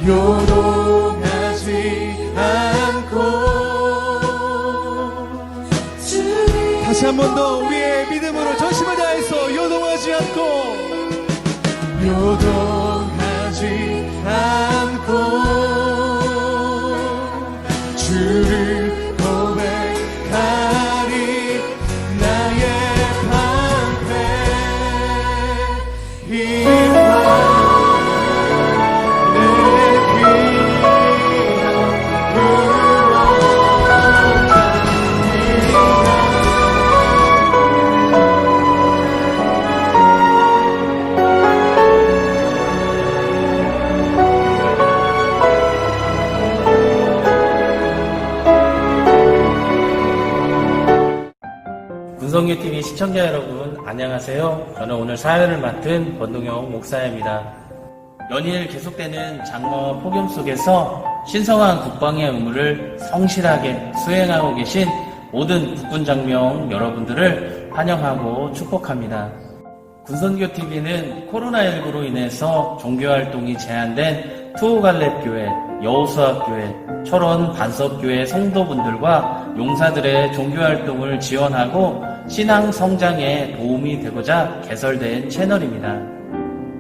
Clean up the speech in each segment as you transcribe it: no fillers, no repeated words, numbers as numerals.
요동하지 않고. 다시 한 번 더 우리의 믿음으로 전심을 다해서 요동하지 않고, 요동하지 않고 주를 고백하리. 나의 방패 힘과 내 귀한 군성교TV 시청자 여러분, 안녕하세요. 저는 오늘 사회를 맡은 권동영 목사입니다. 연일 계속되는 장마 폭염 속에서 신성한 국방의 의무를 성실하게 수행하고 계신 모든 국군장병 여러분들을 환영하고 축복합니다. 군성교TV는 코로나19로 인해서 종교활동이 제한된 투호갈렙교회, 여호수아교회, 철원 반석교회 성도분들과 용사들의 종교활동을 지원하고 신앙 성장에 도움이 되고자 개설된 채널입니다.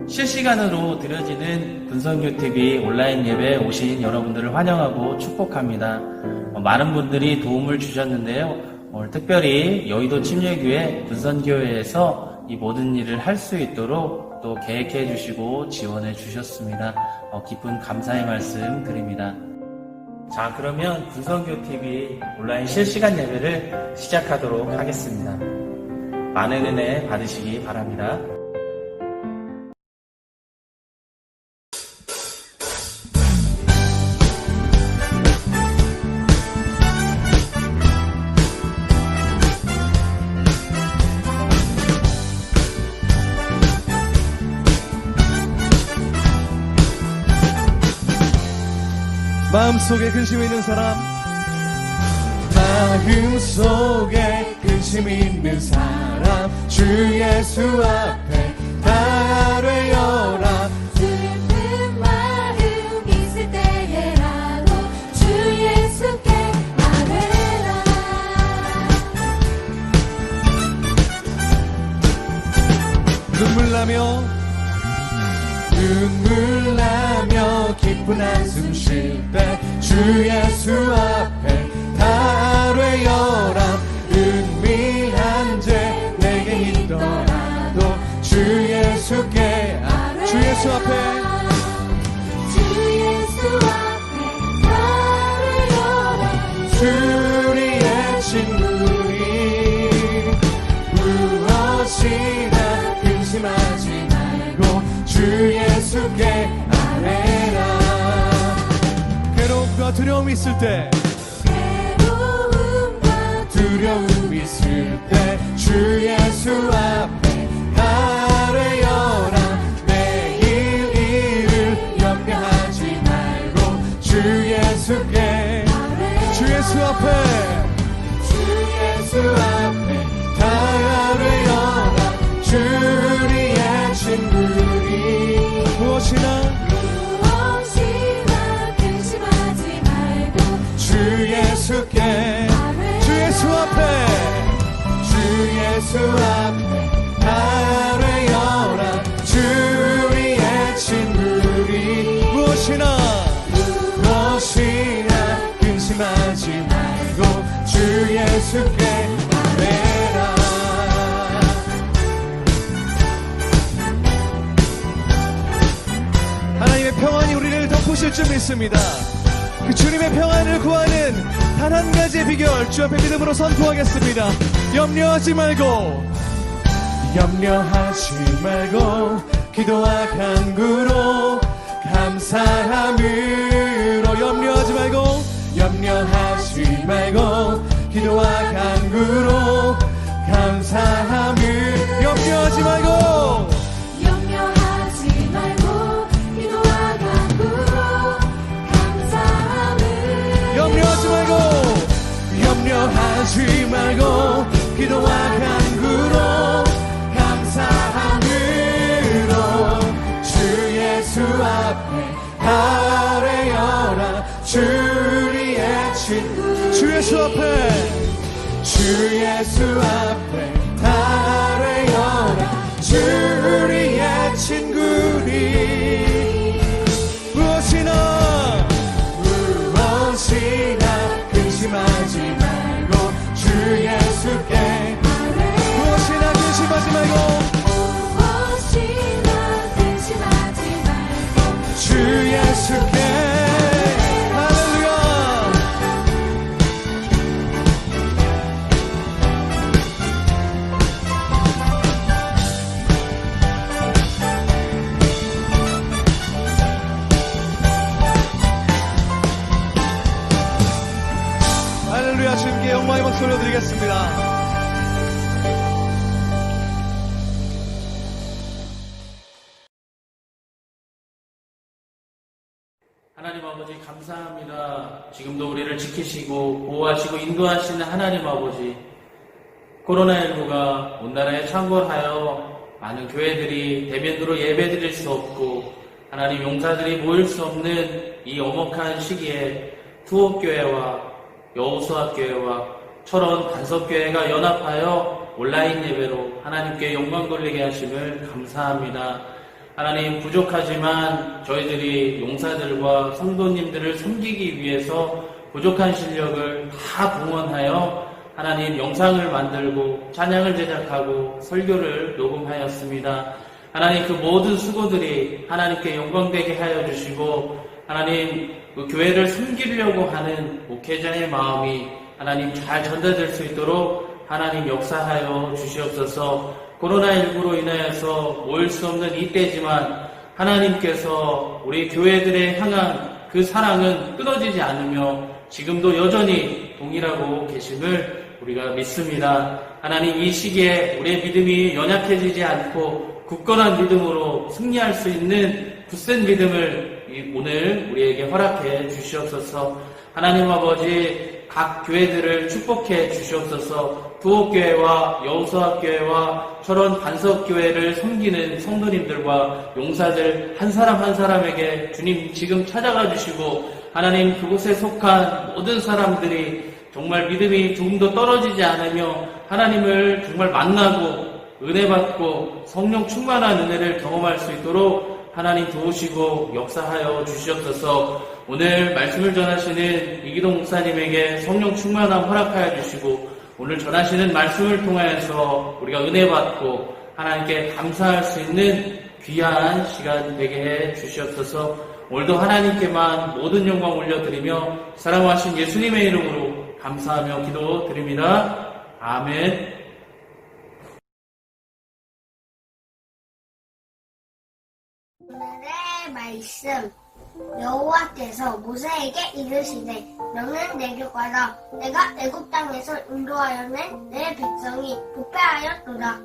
실시간으로 드려지는 군성교TV 온라인 예배에 오신 여러분들을 환영하고 축복합니다. 많은 분들이 도움을 주셨는데요. 오늘 특별히 여의도 침례교회 군성교회에서 이 모든 일을 할 수 있도록 또 계획해 주시고 지원해 주셨습니다. 기쁜 감사의 말씀 드립니다. 자, 그러면 군성교TV 온라인 실시간 예배를 시작하도록 하겠습니다. 많은 은혜 받으시기 바랍니다. 마음속에 근심 있는 사람, 마음속에 근심 있는 사람, 주 예수 앞에 다 아뢰어라. 슬픈 마음 있을 때에라도 주 예수께 아뢰라. 눈물 나며 기쁜 한숨 쉴 때 주 예수 앞에 다 아뢰어라. 은밀한 죄 내게 있더라도 주 예수께 주 예수 앞에, 주 예수 앞에 아뢰어라. 우리의 친구니 무엇이나 근심하지 말고 주 예수께 아뢰라. 괴로움과 두려움이 있을 때, 괴로움과 두려움 있을 때 주 예수 앞에 다 아뢰어라. 내일 일을 염려하지 말고 주 예수께, 주 예수 앞에, 주 예수 앞에 다 아뢰어라. 주 우리의 친구니 무엇이나 근심하지 말고 주 예수께, 주 예수 앞에, 주 예수 앞에 다 아뢰어라. 주 우리의 친구니 무엇이나 근심하지 말고 주 예수께 아뢰라. 하나님의 평안이 우리를 덮으실 줄 믿습니다. 그 주님의 평안을 구하는 단 한 가지의 비결, 주 앞에 믿음으로 선포하겠습니다. 염려하지 말고 기도와 간구로 감사함으로. 염려하지 말고 기도와 간구로 감사함을. 염려하지 말고 기도와 간구로 감사함을. 염려하지 말고 기도와 간구로 감사함으로 주 예수 앞에 주리의 친구 주 예수 앞에 주 예수 앞에 달래어라 주리의 친구니 무엇이나 무엇이나 근심하지 말고 주 예수께 무엇이나 근심하지 말고 무엇이나 근심하지 말고 주 예수께 할렐루야. 할렐루야. 주님께 영광의 박수를 드리겠습니다. 하나님 아버지 감사합니다. 지금도 우리를 지키시고 보호하시고 인도하시는 하나님 아버지, 코로나19가 온 나라에 창궐하여 많은 교회들이 대면으로 예배드릴 수 없고 하나님 용사들이 모일 수 없는 이 엄혹한 시기에 투옥교회와 여호수아교회와 철원 반석교회가 연합하여 온라인 예배로 하나님께 영광 돌리게 하심을 감사합니다. 하나님 부족하지만 저희들이 용사들과 성도님들을 섬기기 위해서 부족한 실력을 다 동원하여 하나님 영상을 만들고 찬양을 제작하고 설교를 녹음하였습니다. 하나님 그 모든 수고들이 하나님께 영광되게 하여 주시고 하나님 그 교회를 섬기려고 하는 목회자의 마음이 하나님 잘 전달될 수 있도록 하나님 역사하여 주시옵소서. 코로나19로 인하여서 모일 수 없는 이때지만 하나님께서 우리 교회들에 향한 그 사랑은 끊어지지 않으며 지금도 여전히 동일하고 계심을 우리가 믿습니다. 하나님 이 시기에 우리의 믿음이 연약해지지 않고 굳건한 믿음으로 승리할 수 있는 굳센 믿음을 오늘 우리에게 허락해 주시옵소서. 하나님 아버지 각 교회들을 축복해 주시옵소서. 두옥교회와 여호수아교회와 철원 반석교회를 섬기는 성도님들과 용사들 한 사람 한 사람에게 주님 지금 찾아가 주시고 하나님 그곳에 속한 모든 사람들이 정말 믿음이 조금도 떨어지지 않으며 하나님을 정말 만나고 은혜 받고 성령 충만한 은혜를 경험할 수 있도록 하나님 도우시고 역사하여 주시옵소서. 오늘 말씀을 전하시는 이기동 목사님에게 성령 충만함 허락하여 주시고 오늘 전하시는 말씀을 통하여서 우리가 은혜 받고 하나님께 감사할 수 있는 귀한 시간 되게 해 주시옵소서. 오늘도 하나님께만 모든 영광 올려드리며 사랑하신 예수님의 이름으로 감사하며 기도드립니다. 아멘. 오늘의 말씀 여호와께서 모세에게 이르시되 너는 내게 가라 내가 애굽 땅에서 인도하여 낸 내 백성이 부패하였도다.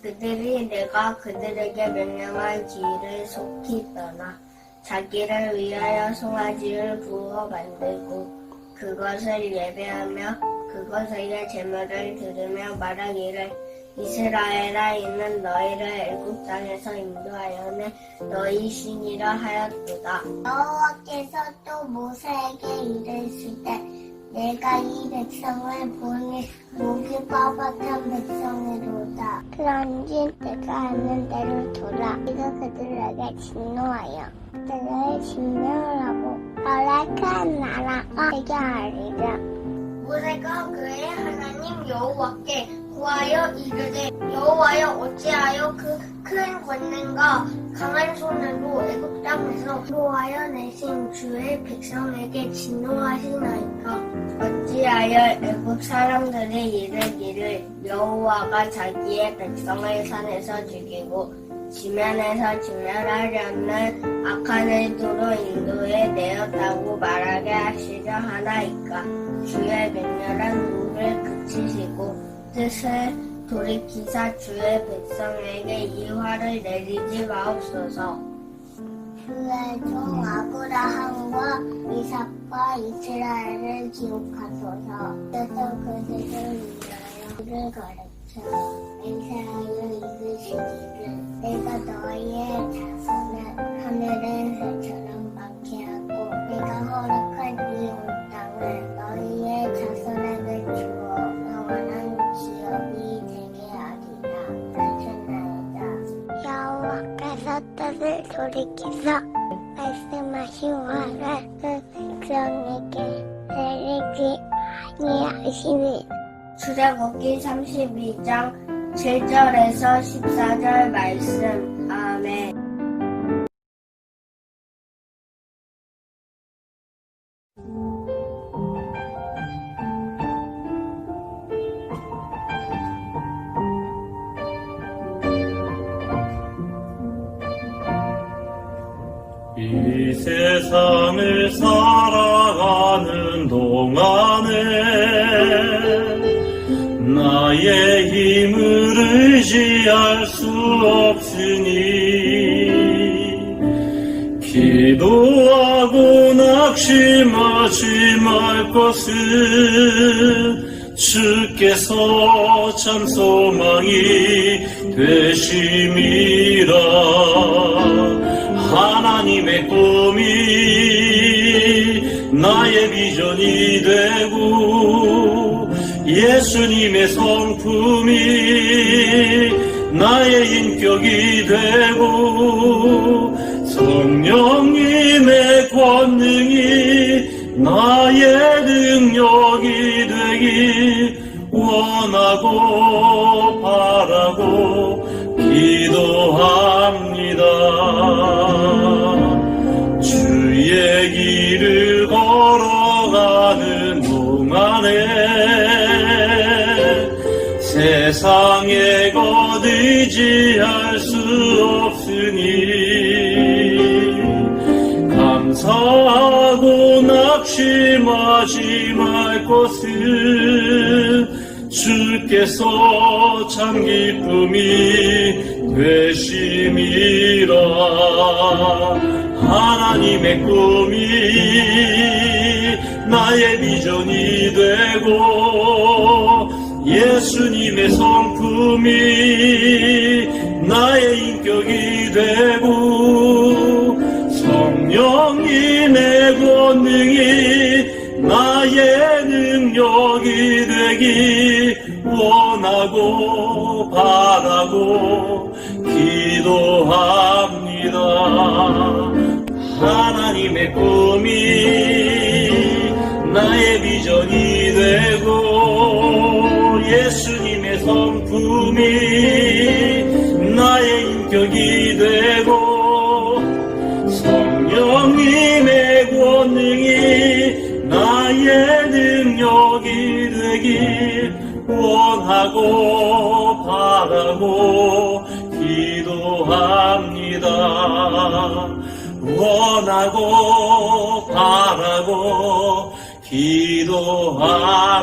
그들이 내가 그들에게 명령한 길을 속히 떠나 자기를 위하여 송아지를 구워 만들고 그것을 예배하며 그것에게 제물을 드리며 말하기를 이스라엘아 이는 너희를 애굽 땅에서 인도하여 낸 너희 신이라 하였도다. 여호와께서 또 모세에게 이르시되 내가 이 백성을 보니 목이 뻣뻣한 백성이로다. 그런즉 내가 하는 대로 돌아 네가 그들에게 진노하여 그들을 진멸하고 허락한 나라가 되게 하리라. 모세가 그의 하나님 여호와께 구하여 이르되 여호와여 어찌하여 그 큰 권능과 강한 손으로 애굽 땅에서 인도하여 내신 주의 백성에게 진노하시나이까. 어찌하여 애굽 사람들이 이르기를 여호와가 자기의 백성을 산에서 죽이고 지면에서 진멸하려는 악한 의도로 인도해 내었다고 말하게 하시려 하나이까. 주의 맹렬한 눈을 그치시고 뜻을 돌이키사 주의 백성에게 이 화를 내리지 마옵소서. 주의 종 아브라함과 이삭과 이스라엘을 기억하소서. 그래서 그들을 위하여 길을 가르쳐 맹세하여 이르시기를 내가 너희의 자손을 하늘의 새처럼 많게 하고 내가 허락한 하나님께서 말씀하신 화를 그 백성에게 내리지 아니하시니. 출애굽기 32장 7절에서 14절 말씀. 아멘. 이 세상을 살아가는 동안에 나의 힘을 의지할 수 없으니 기도하고 낙심하지 말 것은 주께서 참 소망이 되심이라. 하나님의 꿈이 나의 비전이 되고 예수님의 성품이 나의 인격이 되고 성령님의 권능이 나의 능력이 되기 원하고 바라고 기도합니다. 주의 길을 걸어가는 동안에 세상에 거두지할 수 없으니 감사하고 낙심하지 말 것은 주께서 참 기쁨이 되심이라. 하나님의 꿈이 나의 비전이 되고 예수님의 성품이 나의 인격이 되고 성령님의 권능이 나의 능력이 되기 원하고 바라고 기도합니다. 하나님의 꿈이 나의 비전이 되고 예수님의 성품이 나의 인격이 되고 성령님의 권능이 나의 능력이 되기 원하고 바라고 기도합니다. 원하고 바라고 기도합니다.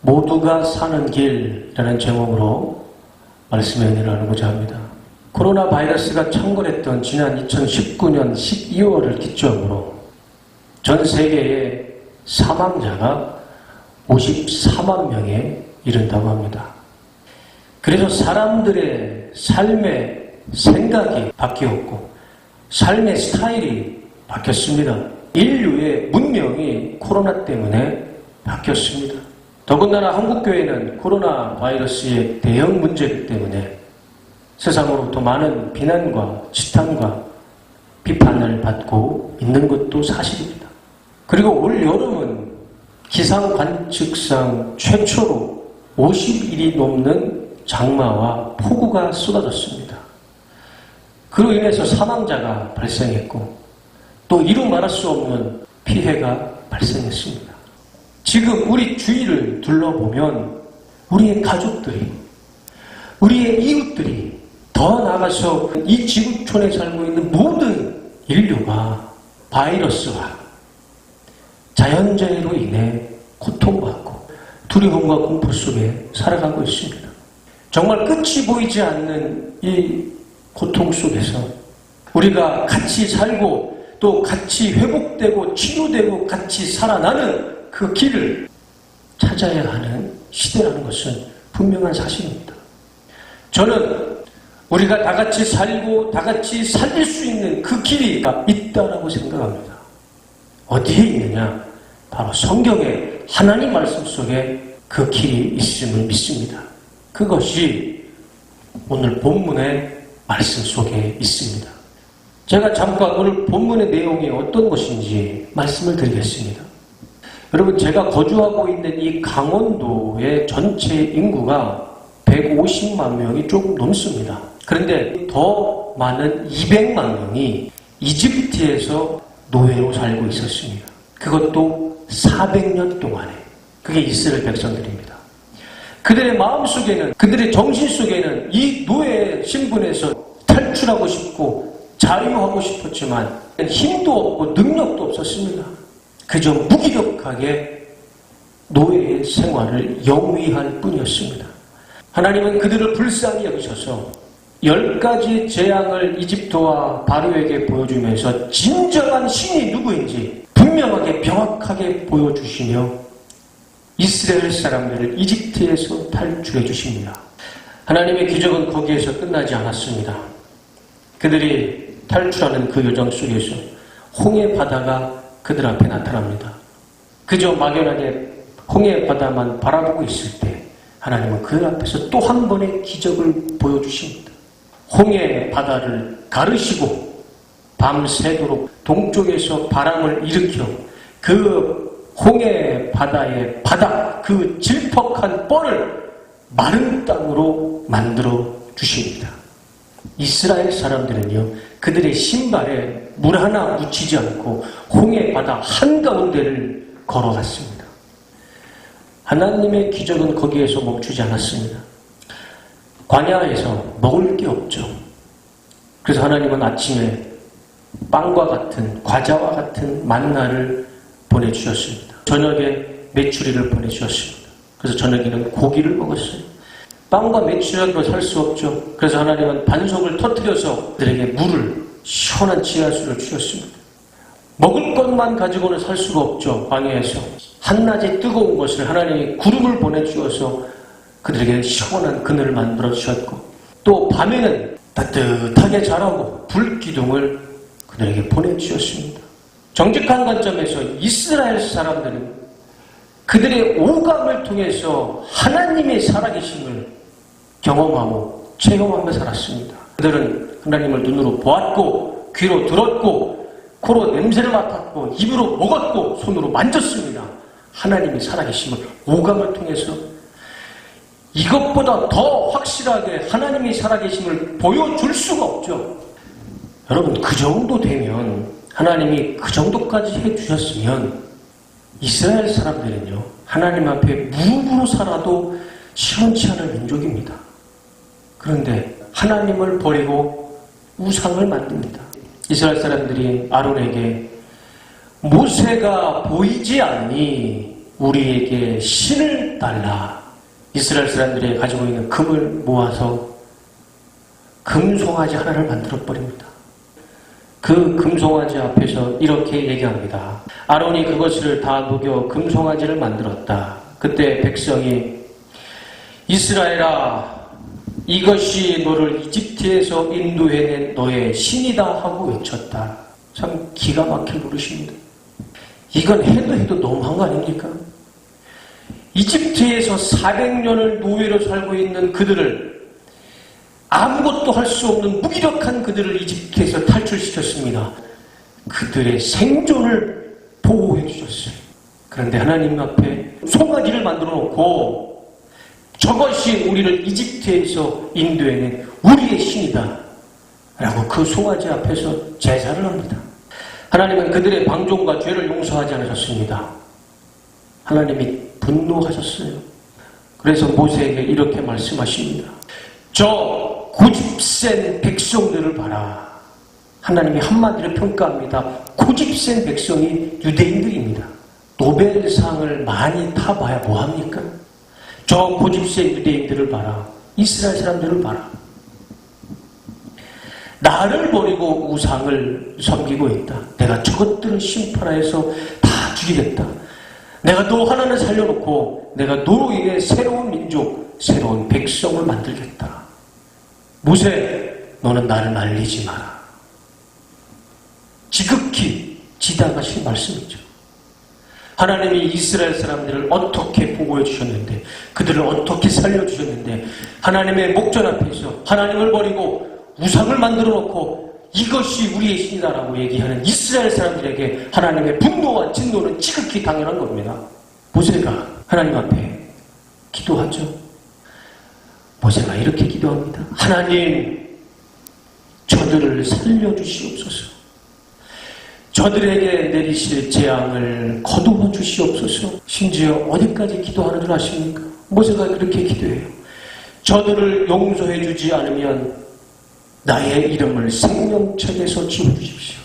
모두가 사는 길이라는 제목으로 말씀의 은혜를 나누고자 합니다. 코로나 바이러스가 창궐했던 지난 2019년 12월을 기점으로 전 세계의 사망자가 54만 명에 이른다고 합니다. 그래서 사람들의 삶의 생각이 바뀌었고 삶의 스타일이 바뀌었습니다. 인류의 문명이 코로나 때문에 바뀌었습니다. 더군다나 한국교회는 코로나 바이러스의 대형 문제이기 때문에 세상으로부터 많은 비난과 지탄과 비판을 받고 있는 것도 사실입니다. 그리고 올 여름은 기상 관측상 최초로 50일이 넘는 장마와 폭우가 쏟아졌습니다. 그로 인해서 사망자가 발생했고 또 이루 말할 수 없는 피해가 발생했습니다. 지금 우리 주위를 둘러보면 우리의 가족들이, 우리의 이웃들이, 더 나아가서 이 지구촌에 살고 있는 모든 인류가 바이러스와 자연재해로 인해 고통받고 두려움과 공포 속에 살아가고 있습니다. 정말 끝이 보이지 않는 이 고통 속에서 우리가 같이 살고 또 같이 회복되고 치료되고 같이 살아나는 그 길을 찾아야 하는 시대라는 것은 분명한 사실입니다. 저는 우리가 다 같이 살고 다 같이 살릴 수 있는 그 길이 있다라고 생각합니다. 어디에 있느냐? 바로 성경의 하나님 말씀 속에 그 길이 있음을 믿습니다. 그것이 오늘 본문의 말씀 속에 있습니다. 제가 잠깐 오늘 본문의 내용이 어떤 것인지 말씀을 드리겠습니다. 여러분, 제가 거주하고 있는 이 강원도의 전체 인구가 150만 명이 조금 넘습니다. 그런데 더 많은 200만 명이 이집트에서 노예로 살고 있었습니다. 그것도 400년 동안에. 그게 이스라엘 백성들입니다. 그들의 마음속에는, 그들의 정신 속에는 이 노예 신분에서 탈출하고 싶고 자유하고 싶었지만 힘도 없고 능력도 없었습니다. 그저 무기력하게 노예의 생활을 영위할 뿐이었습니다. 하나님은 그들을 불쌍히 여기셔서 10가지 재앙을 이집트와 바로에게 보여주면서 진정한 신이 누구인지 분명하게 명확하게 보여주시며 이스라엘 사람들을 이집트에서 탈출해 주십니다. 하나님의 기적은 거기에서 끝나지 않았습니다. 그들이 탈출하는 그 여정 속에서 홍해 바다가 그들 앞에 나타납니다. 그저 막연하게 홍해 바다만 바라보고 있을 때 하나님은 그 앞에서 또 한 번의 기적을 보여주십니다. 홍해 바다를 가르시고 밤새도록 동쪽에서 바람을 일으켜 그 홍해 바다의 바닥, 그 질퍽한 뻘을 마른 땅으로 만들어 주십니다. 이스라엘 사람들은요, 그들의 신발에 물 하나 묻히지 않고 홍해 바다 한가운데를 걸어갔습니다. 하나님의 기적은 거기에서 멈추지 않았습니다. 광야에서 먹을 게 없죠. 그래서 하나님은 아침에 빵과 같은, 과자와 같은 만나를 보내주셨습니다. 저녁에 메추리를 보내주셨습니다. 그래서 저녁에는 고기를 먹었어요. 빵과 메추리로 살 수 없죠. 그래서 하나님은 반석을 터뜨려서 그들에게 물을, 시원한 지하수를 주셨습니다. 먹을 것만 가지고는 살 수가 없죠. 광야에서 한낮에 뜨거운 것을 하나님이 구름을 보내주어서 그들에게 시원한 그늘을 만들어 주셨고, 또 밤에는 따뜻하게 자라고 불기둥을 그들에게 보내주셨습니다. 정직한 관점에서 이스라엘 사람들은 그들의 오감을 통해서 하나님의 살아계심을 경험하고 체험하며 살았습니다. 그들은 하나님을 눈으로 보았고, 귀로 들었고, 코로 냄새를 맡았고, 입으로 먹었고, 손으로 만졌습니다. 하나님의 살아계심을 오감을 통해서. 이것보다 더 확실하게 하나님의 살아계심을 보여줄 수가 없죠. 여러분, 그 정도 되면, 하나님이 그 정도까지 해주셨으면 이스라엘 사람들은요, 하나님 앞에 무릎으로 살아도 시원치 않은 민족입니다. 그런데 하나님을 버리고 우상을 만듭니다. 이스라엘 사람들이 아론에게 모세가 보이지 않니 우리에게 신을 달라. 이스라엘 사람들이 가지고 있는 금을 모아서 금송아지 하나를 만들어버립니다. 그 금송아지 앞에서 이렇게 얘기합니다. 아론이 그것을 다 녹여 금송아지를 만들었다. 그때 백성이 이스라엘아, 이것이 너를 이집트에서 인도해낸 너의 신이다 하고 외쳤다. 참 기가 막힐 노릇입니다. 이건 해도 너무한 거 아닙니까? 이집트에서 400년을 노예로 살고 있는 그들을, 아무것도 할 수 없는 무기력한 그들을 이집트에서 탈출시켰습니다. 그들의 생존을 보호해 주셨어요. 그런데 하나님 앞에 송아지를 만들어 놓고 저것이 우리를 이집트에서 인도해낸 우리의 신이다 라고 그 송아지 앞에서 제사를 합니다. 하나님은 그들의 방종과 죄를 용서하지 않으셨습니다. 하나님이 분노하셨어요. 그래서 모세에게 이렇게 말씀하십니다. 저 고집센 백성들을 봐라. 하나님이 한마디로 평가합니다. 고집센 백성이 유대인들입니다. 노벨상을 많이 타봐야 뭐합니까? 저 고집센 유대인들을 봐라. 이스라엘 사람들을 봐라. 나를 버리고 우상을 섬기고 있다. 내가 저것들을 심판하여서 다 죽이겠다. 내가 너 하나를 살려놓고 내가 너로 인해 새로운 민족, 새로운 백성을 만들겠다. 모세, 너는 나를 말리지 마라. 지극히 지당하신 말씀이죠. 하나님이 이스라엘 사람들을 어떻게 보호해 주셨는데, 그들을 어떻게 살려주셨는데, 하나님의 목전 앞에서 하나님을 버리고 우상을 만들어 놓고 이것이 우리의 신이다라고 얘기하는 이스라엘 사람들에게 하나님의 분노와 진노는 지극히 당연한 겁니다. 모세가 하나님 앞에 기도하죠. 모세가 이렇게 기도합니다. 하나님, 저들을 살려주시옵소서. 저들에게 내리실 재앙을 거두어 주시옵소서. 심지어 어디까지 기도하는 줄 아십니까? 모세가 그렇게 기도해요. 저들을 용서해 주지 않으면 나의 이름을 생명책에서 지워주십시오.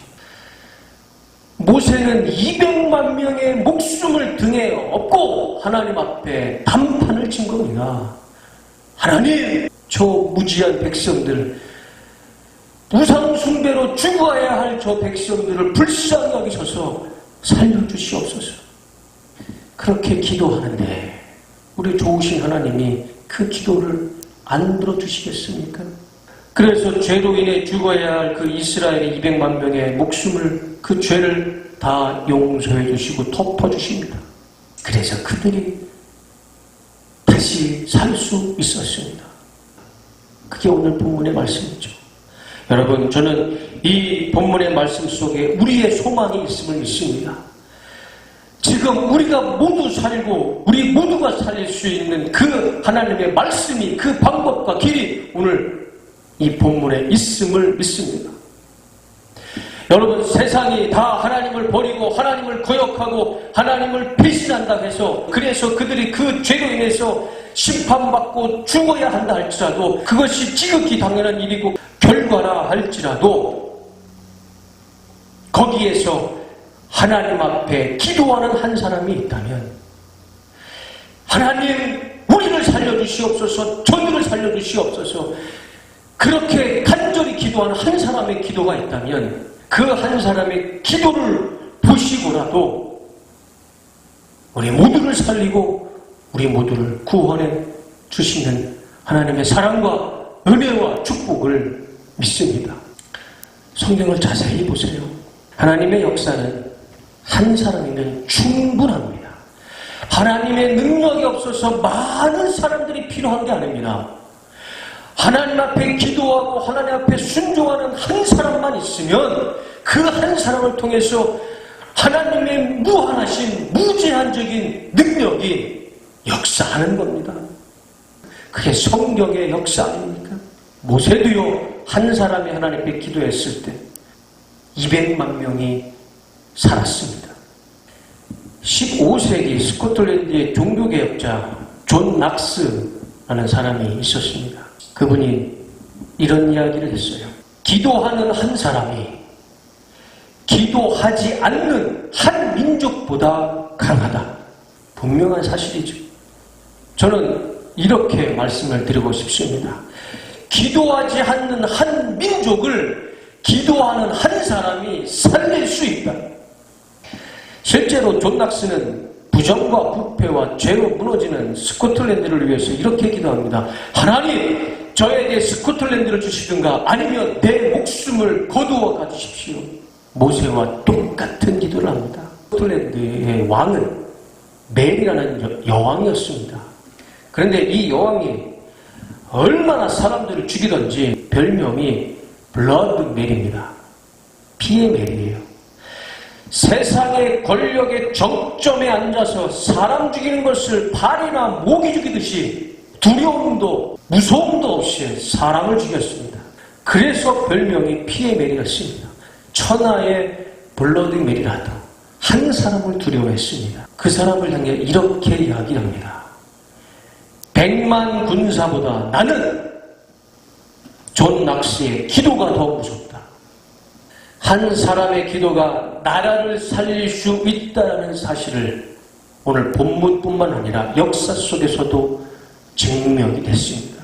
모세는 200만 명의 목숨을 등에 업고 하나님 앞에 단판을 친 겁니다. 하나님, 저 무지한 백성들, 우상 숭배로 죽어야 할 저 백성들을 불쌍히 여기셔서 살려주시옵소서. 그렇게 기도하는데 우리 좋으신 하나님이 그 기도를 안 들어주시겠습니까? 그래서 죄로 인해 죽어야 할 그 이스라엘의 200만 명의 목숨을, 그 죄를 다 용서해 주시고 덮어주십니다. 그래서 그들이 다시 살 수 있었습니다. 그게 오늘 본문의 말씀이죠. 여러분, 저는 이 본문의 말씀 속에 우리의 소망이 있음을 믿습니다. 지금 우리가 모두 살고 우리 모두가 살릴 수 있는 그 하나님의 말씀이, 그 방법과 길이 오늘 이 본문에 있음을 믿습니다. 여러분, 세상이 다 하나님을 버리고 하나님을 거역하고 하나님을 배신한다 해서, 그래서 그들이 그 죄로 인해서 심판받고 죽어야 한다 할지라도, 그것이 지극히 당연한 일이고 결과라 할지라도, 거기에서 하나님 앞에 기도하는 한 사람이 있다면, 하나님, 우리를 살려주시옵소서, 저들을 살려주시옵소서, 그렇게 간절히 기도하는 한 사람의 기도가 있다면, 그 한 사람의 기도를 보시고라도 우리 모두를 살리고 우리 모두를 구원해 주시는 하나님의 사랑과 은혜와 축복을 믿습니다. 성경을 자세히 보세요. 하나님의 역사는 한 사람이면 충분합니다. 하나님의 능력이 없어서 많은 사람들이 필요한 게 아닙니다. 하나님 앞에 기도하고 하나님 앞에 순종하는 한 사람만 있으면 그 한 사람을 통해서 하나님의 무한하신 무제한적인 능력이 역사하는 겁니다. 그게 성경의 역사 아닙니까? 모세도요, 한 사람이 하나님 앞에 기도했을 때 200만 명이 살았습니다. 15세기 스코틀랜드의 종교개혁자 존 낙스라는 사람이 있었습니다. 그분이 이런 이야기를 했어요. 기도하는 한 사람이 기도하지 않는 한 민족보다 강하다. 분명한 사실이죠. 저는 이렇게 말씀을 드리고 싶습니다. 기도하지 않는 한 민족을 기도하는 한 사람이 살릴 수 있다. 실제로 존 낙스는 부정과 부패와 죄로 무너지는 스코틀랜드를 위해서 이렇게 기도합니다. 하나님, 저에게 스코틀랜드를 주시든가 아니면 내 목숨을 거두어 가주십시오. 모세와 똑같은 기도를 합니다. 스코틀랜드의 왕은 멜이라는 여왕이었습니다. 그런데 이 여왕이 얼마나 사람들을 죽이던지 별명이 블러드 멜입니다. 피의 멜이에요. 세상의 권력의 정점에 앉아서 사람 죽이는 것을 발이나 모기 죽이듯이 두려움도 무서움도 없이 사람을 죽였습니다. 그래서 별명이 피의 멜이었습니다. 천하의 블러드 멜이라도 한 사람을 두려워했습니다. 그 사람을 향해 이렇게 이야기합니다. 100만 군사보다 나는 존 낙스의 기도가 더 무섭다. 한 사람의 기도가 나라를 살릴 수 있다는 사실을 오늘 본문뿐만 아니라 역사 속에서도 증명이 됐습니다.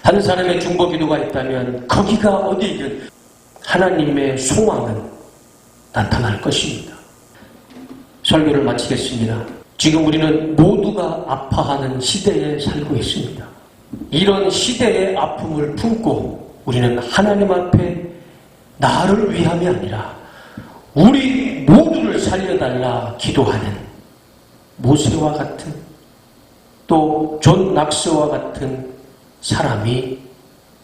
한 사람의 중보 기도가 있다면 거기가 어디이든 하나님의 소망은 나타날 것입니다. 설교를 마치겠습니다. 지금 우리는 모두가 아파하는 시대에 살고 있습니다. 이런 시대의 아픔을 품고 우리는 하나님 앞에 나를 위함이 아니라 우리 모두를 살려달라 기도하는 모세와 같은 또 존 낙서와 같은 사람이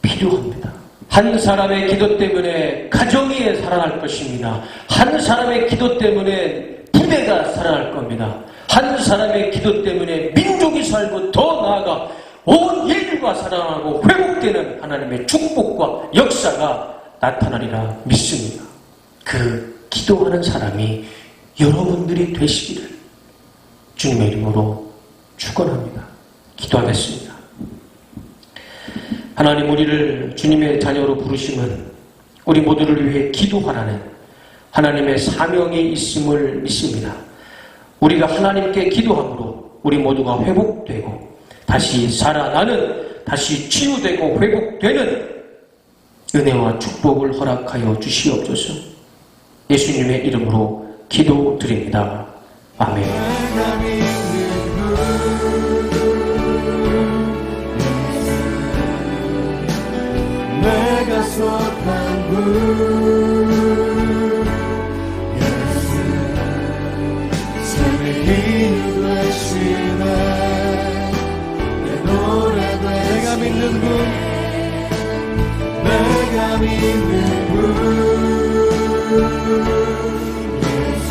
필요합니다. 한 사람의 기도 때문에 가정이 살아날 것입니다. 한 사람의 기도 때문에 부대가 살아날 겁니다. 한 사람의 기도 때문에 민족이 살고 더 나아가 온 인류가 살아나고 회복되는 하나님의 축복과 역사가 나타나리라 믿습니다. 그 기도하는 사람이 여러분들이 되시기를 주님의 이름으로 축원합니다. 기도하겠습니다. 하나님, 우리를 주님의 자녀로 부르심은 우리 모두를 위해 기도하라는 하나님의 사명이 있음을 믿습니다. 우리가 하나님께 기도함으로 우리 모두가 회복되고 다시 살아나는, 다시 치유되고 회복되는 은혜와 축복을 허락하여 주시옵소서. 예수님의 이름으로 기도드립니다. 아멘. 내가 속한 분 예수 삶의 이유 되시네 내 노래 되시네 내가 믿는 분 내가 믿는 분 예수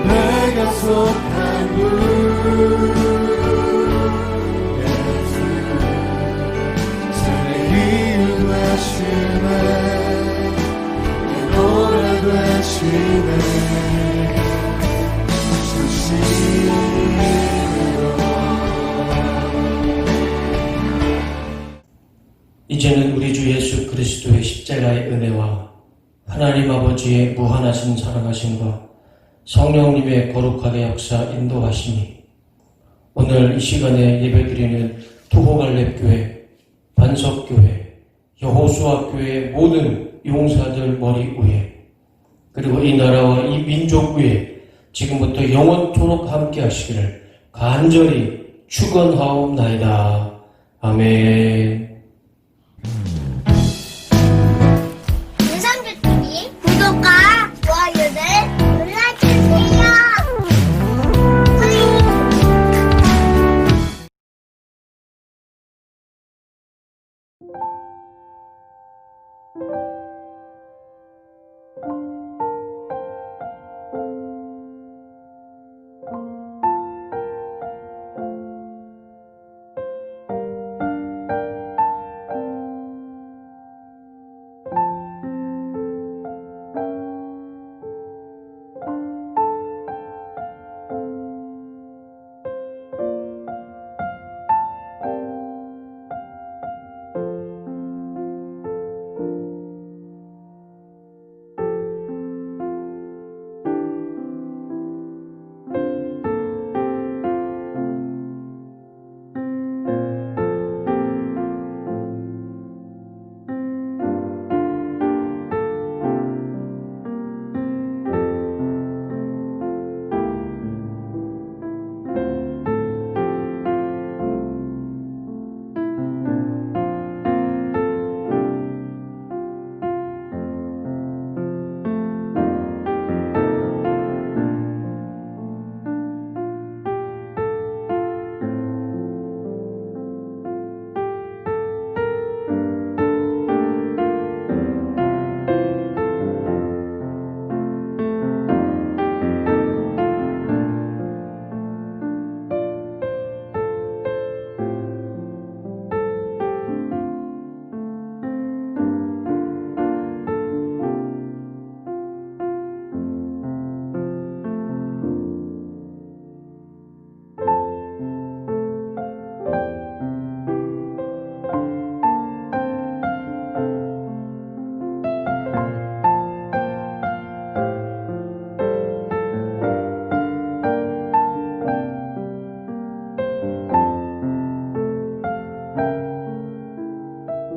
내가 속한 분 노래 되시네 이제는 우리 주 예수 그리스도의 십자가의 은혜와 하나님 아버지의 무한하신 사랑하심과 성령님의 거룩하게 역사 인도하심이 오늘 이 시간에 예배드리는 투호갈렙교회, 반석교회, 여호수아교회의 모든 용사들 머리 위에 그리고 이 나라와 이 민족 위에 지금부터 영원토록 함께 하시기를 간절히 축원하옵나이다. 아멘.